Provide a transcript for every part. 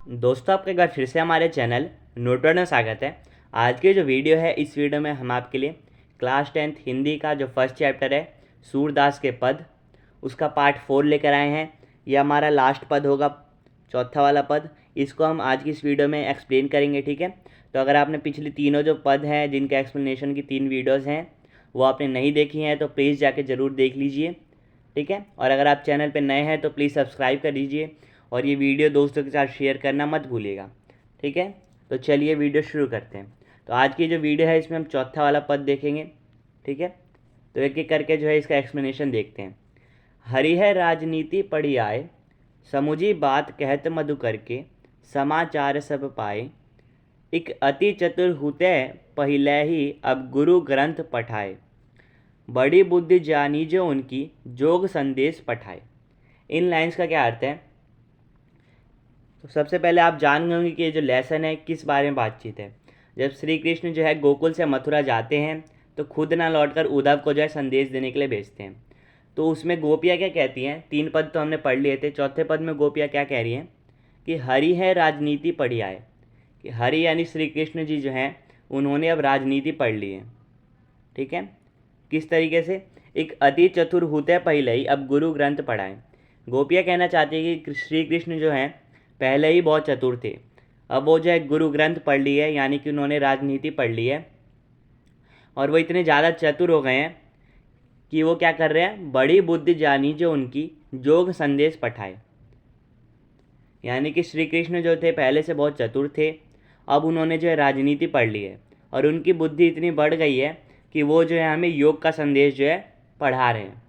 दोस्तों, आपका एक बार फिर से हमारे चैनल नोटवर्ड में स्वागत है। आज की जो वीडियो है, इस वीडियो में हम आपके लिए क्लास 10th हिंदी का जो फर्स्ट चैप्टर है सूरदास के पद, उसका पार्ट 4 लेकर आए हैं। यह हमारा लास्ट पद होगा, चौथा वाला पद। इसको हम आज की इस वीडियो में एक्सप्लेन करेंगे, ठीक है। तो अगर आपने पिछली तीनों जो पद हैं जिनके एक्सप्लेनेशन की 3 वीडियोज़ हैं वो आपने नहीं देखी हैं तो प्लीज़ जाके ज़रूर देख लीजिए, ठीक है। और अगर आप चैनल पर नए हैं तो प्लीज़ सब्सक्राइब कर लीजिए और ये वीडियो दोस्तों के साथ शेयर करना मत भूलिएगा, ठीक है। तो चलिए वीडियो शुरू करते हैं। तो आज की जो वीडियो है इसमें हम चौथा वाला पद देखेंगे, ठीक है। तो एक एक करके जो है इसका एक्सप्लेनेशन देखते हैं। हरि है राजनीति पढ़ी आए, समुझी बात कहत मधु करके, समाचार सब पाए। एक अति चतुर हुते पहिले ही अब गुरु ग्रंथ पठाए, बड़ी बुद्धि जानी जो उनकी जोग संदेश पठाए। इन लाइंस का क्या अर्थ है? तो सबसे पहले आप जान होंगे कि ये जो लेसन है किस बारे में बातचीत है। जब श्री कृष्ण जो है गोकुल से मथुरा जाते हैं तो खुद ना लौटकर उद्धव को जो है संदेश देने के लिए भेजते हैं। तो उसमें गोपियाँ क्या कहती हैं? 3 पद तो हमने पढ़ लिए थे। चौथे पद में गोपियाँ क्या कह रही हैं कि हरि है राजनीति पढ़ी आए, कि हरि यानी श्री कृष्ण जी जो हैं उन्होंने अब राजनीति पढ़ ली है, ठीक है। किस तरीके से? एक अति चतुर होते पहले ही अब गुरु ग्रंथ पढ़ाए। गोपियाँ कहना चाहती है कि श्री कृष्ण जो हैं पहले ही बहुत चतुर थे, अब वो जो है गुरु ग्रंथ पढ़ ली है, यानी कि उन्होंने राजनीति पढ़ ली है। और वो इतने ज़्यादा चतुर हो गए हैं कि वो क्या कर रहे हैं? बड़ी बुद्धि जानी जो उनकी जोग संदेश पठाए। यानी कि श्री कृष्ण जो थे पहले से बहुत चतुर थे, अब उन्होंने जो है राजनीति पढ़ ली है और उनकी बुद्धि इतनी बढ़ गई है कि वो जो है हमें योग का संदेश जो है पढ़ा रहे हैं।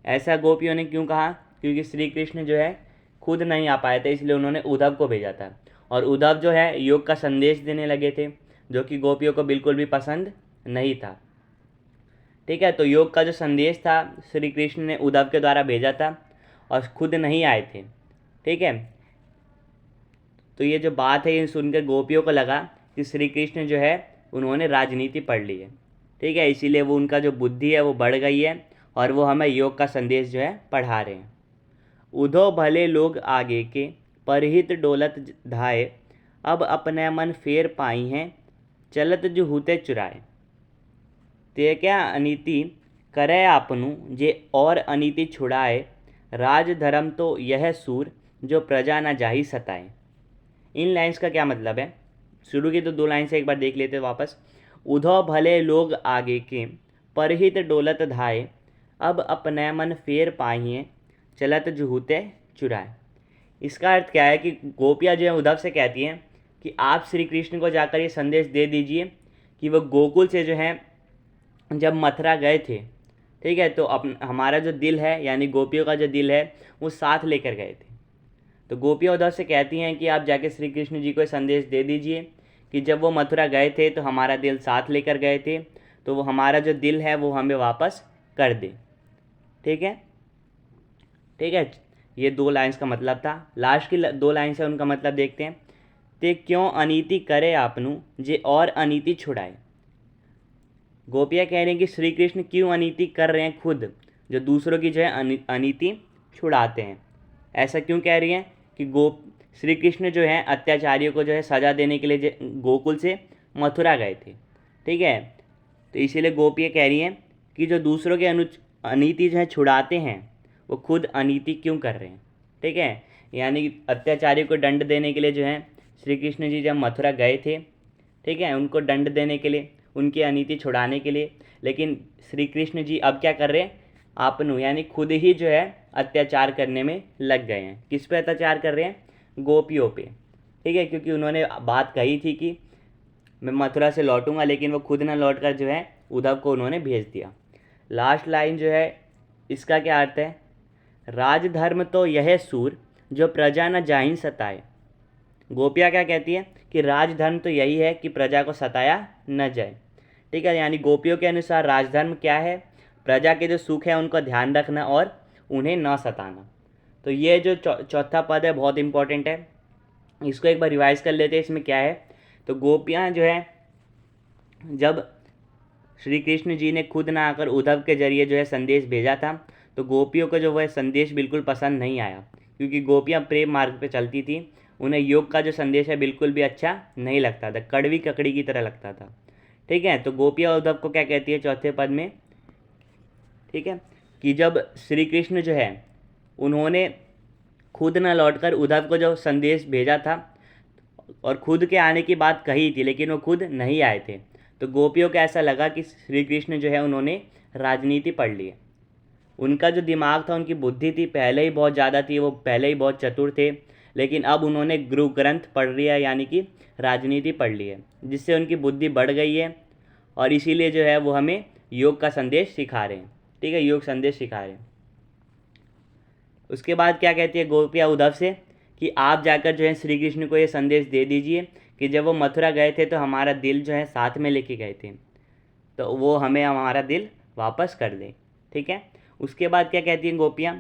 ऐसा गोपियों ने क्यों कहा? क्योंकि श्री कृष्ण जो है खुद नहीं आ पाए थे, इसलिए उन्होंने उद्धव को भेजा था। और उद्धव जो है योग का संदेश देने लगे थे, जो कि गोपियों को बिल्कुल भी पसंद नहीं था, ठीक है। तो योग का जो संदेश था श्री कृष्ण ने उद्धव के द्वारा भेजा था और खुद नहीं आए थे, ठीक है। तो ये जो बात है ये सुनकर गोपियों को लगा कि श्री कृष्ण जो है उन्होंने राजनीति पढ़ ली है, ठीक है। इसीलिए वो उनका जो बुद्धि है वो बढ़ गई है और वो हमें योग का संदेश जो है पढ़ा रहे हैं। उधो भले लोग आगे के, परहित डोलत धाये, अब अपने मन फेर पाई हैं, चलत जो हुते चुराए। ते क्या अनीति करे आपनु, जे और अनीति छुड़ाए, राज धर्म तो यह सूर, जो प्रजा न जाही सताए। इन लाइन्स का क्या मतलब है? शुरू की तो 2 लाइन से एक बार देख लेते वापस। उधो भले लोग आगे के, परहित डोलत धाये, अब अपने मन फेर पाहिए, चलत जुहूते चुराए। इसका अर्थ क्या है कि गोपियाँ जो है उद्धव से कहती हैं कि आप श्री कृष्ण को जाकर ये संदेश दे दीजिए कि वो गोकुल से जो है जब मथुरा गए थे, ठीक है, तो हमारा जो दिल है यानी गोपियों का जो दिल है वो साथ लेकर गए थे। तो गोपियाँ उद्धव से कहती हैं कि आप जाके श्री कृष्ण जी को संदेश दे दीजिए कि जब वो मथुरा गए थे तो हमारा दिल साथ लेकर गए थे, तो वो हमारा जो दिल है वो हमें वापस कर दे, ठीक है, ठीक है। ये 2 लाइन्स का मतलब था। लास्ट की 2 लाइन से उनका मतलब देखते हैं। ते क्यों अनीति करे आपनु, जे और अनीति छुड़ाए। गोपियाँ कह रही हैं कि श्री कृष्ण क्यों अनीति कर रहे हैं, खुद जो दूसरों की जो है अनीति छुड़ाते हैं। ऐसा क्यों कह रही हैं कि श्री कृष्ण जो है अत्याचारियों को जो है सज़ा देने के लिए गोकुल से मथुरा गए थे, ठीक है। तो इसीलिए गोपियाँ कह रही हैं कि जो दूसरों के अनीति जो है छुड़ाते हैं वो खुद अनीति क्यों कर रहे हैं, ठीक है। यानी अत्याचारियों को दंड देने के लिए जो है श्री कृष्ण जी जब मथुरा गए थे, ठीक है, उनको दंड देने के लिए, उनकी अनीति छुड़ाने के लिए, लेकिन श्री कृष्ण जी अब क्या कर रहे हैं? आपनु यानी खुद ही जो है अत्याचार करने में लग गए हैं। किस पे अत्याचार कर रहे हैं? गोपियों पे, ठीक है, क्योंकि उन्होंने बात कही थी कि मैं मथुरा से लौटूंगा, लेकिन वो खुद ना लौट कर जो है उद्धव को उन्होंने भेज दिया। लास्ट लाइन जो है इसका क्या अर्थ है? राजधर्म तो यह सूर, जो प्रजा न जाहिन सताए। गोपियाँ क्या कहती है कि राजधर्म तो यही है कि प्रजा को सताया न जाए, ठीक है। यानी गोपियों के अनुसार राजधर्म क्या है? प्रजा के जो सुख है उनका ध्यान रखना और उन्हें न सताना। तो ये जो चौथा पद है बहुत इंपॉर्टेंट है, इसको एक बार रिवाइज कर लेते हैं। इसमें क्या है? तो गोपियाँ जो है जब श्री कृष्ण जी ने खुद ना आकर उद्धव के जरिए जो है संदेश भेजा था, तो गोपियों को जो वह संदेश बिल्कुल पसंद नहीं आया, क्योंकि गोपियाँ प्रेम मार्ग पे चलती थी उन्हें योग का जो संदेश है बिल्कुल भी अच्छा नहीं लगता था, कड़वी ककड़ी की तरह लगता था। ठीक है, तो गोपियाँ उद्धव को क्या कहती है चौथे पद में, ठीक है, कि जब श्री कृष्ण जो है उन्होंने खुद न लौटकर उद्धव को जो संदेश भेजा था और खुद के आने की बात कही थी, लेकिन वो खुद नहीं आए थे, तो गोपियों को ऐसा लगा कि श्री कृष्ण जो है उन्होंने राजनीति पढ़ ली है। उनका जो दिमाग था, उनकी बुद्धि थी पहले ही बहुत ज़्यादा थी, वो पहले ही बहुत चतुर थे, लेकिन अब उन्होंने गुरु ग्रंथ पढ़ लिया है, यानी कि राजनीति पढ़ ली है, जिससे उनकी बुद्धि बढ़ गई है और इसीलिए जो है वो हमें योग का संदेश सिखा रहे हैं। ठीक है, योग संदेश सिखा रहे हैं। उसके बाद क्या कहती है गोपियाँ उद्धव से कि आप जाकर जो है श्री कृष्ण को ये संदेश दे दीजिए कि जब वो मथुरा गए थे तो हमारा दिल जो है साथ में लेके गए थे, तो वो हमें हमारा दिल वापस कर दे। ठीक है, उसके बाद क्या कहती हैं गोपियाँ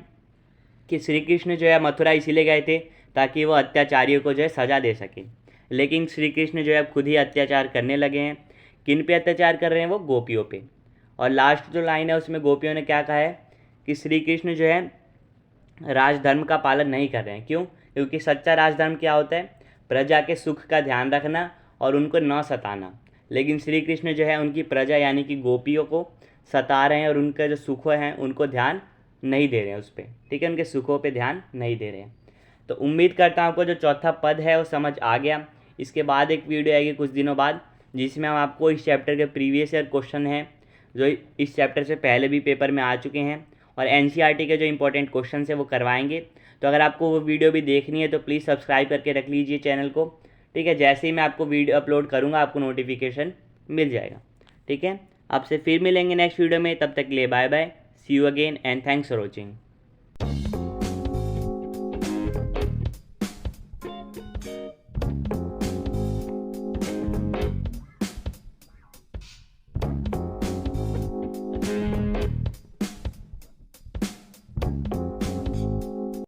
कि श्री कृष्ण जो है मथुरा इसीलिए गए थे ताकि वो अत्याचारियों को जो है सज़ा दे सके, लेकिन श्री कृष्ण जो है खुद ही अत्याचार करने लगे हैं। किन पे अत्याचार कर रहे हैं? वो गोपियों पे। और लास्ट जो लाइन है उसमें गोपियों ने क्या कहा है कि श्री कृष्ण जो है राजधर्म का पालन नहीं कर रहे हैं। क्यों? क्योंकि सच्चा राजधर्म क्या होता है? प्रजा के सुख का ध्यान रखना और उनको न सताना। लेकिन श्री कृष्ण जो है उनकी प्रजा यानी कि गोपियों को सता रहे हैं और उनके जो सुख हैं उनको ध्यान नहीं दे रहे हैं उस पर। ठीक है, उनके सुखों पे ध्यान नहीं दे रहे हैं। तो उम्मीद करता हूँ आपको जो चौथा पद है वो समझ आ गया। इसके बाद एक वीडियो आएगी कुछ दिनों बाद, जिसमें हम आपको इस चैप्टर के प्रीवियस ईयर क्वेश्चन हैं जो इस चैप्टर से पहले भी पेपर में आ चुके हैं और एनसीईआरटी के जो इंपॉर्टेंट क्वेश्चन है वो करवाएंगे। तो अगर आपको वो वीडियो भी देखनी है तो प्लीज़ सब्सक्राइब करके रख लीजिए चैनल को। ठीक है, जैसे ही मैं आपको वीडियो अपलोड करूँगा आपको नोटिफिकेशन मिल जाएगा। ठीक है, आपसे फिर मिलेंगे नेक्स्ट वीडियो में, तब तक के लिए bye bye, see you again and thanks for watching.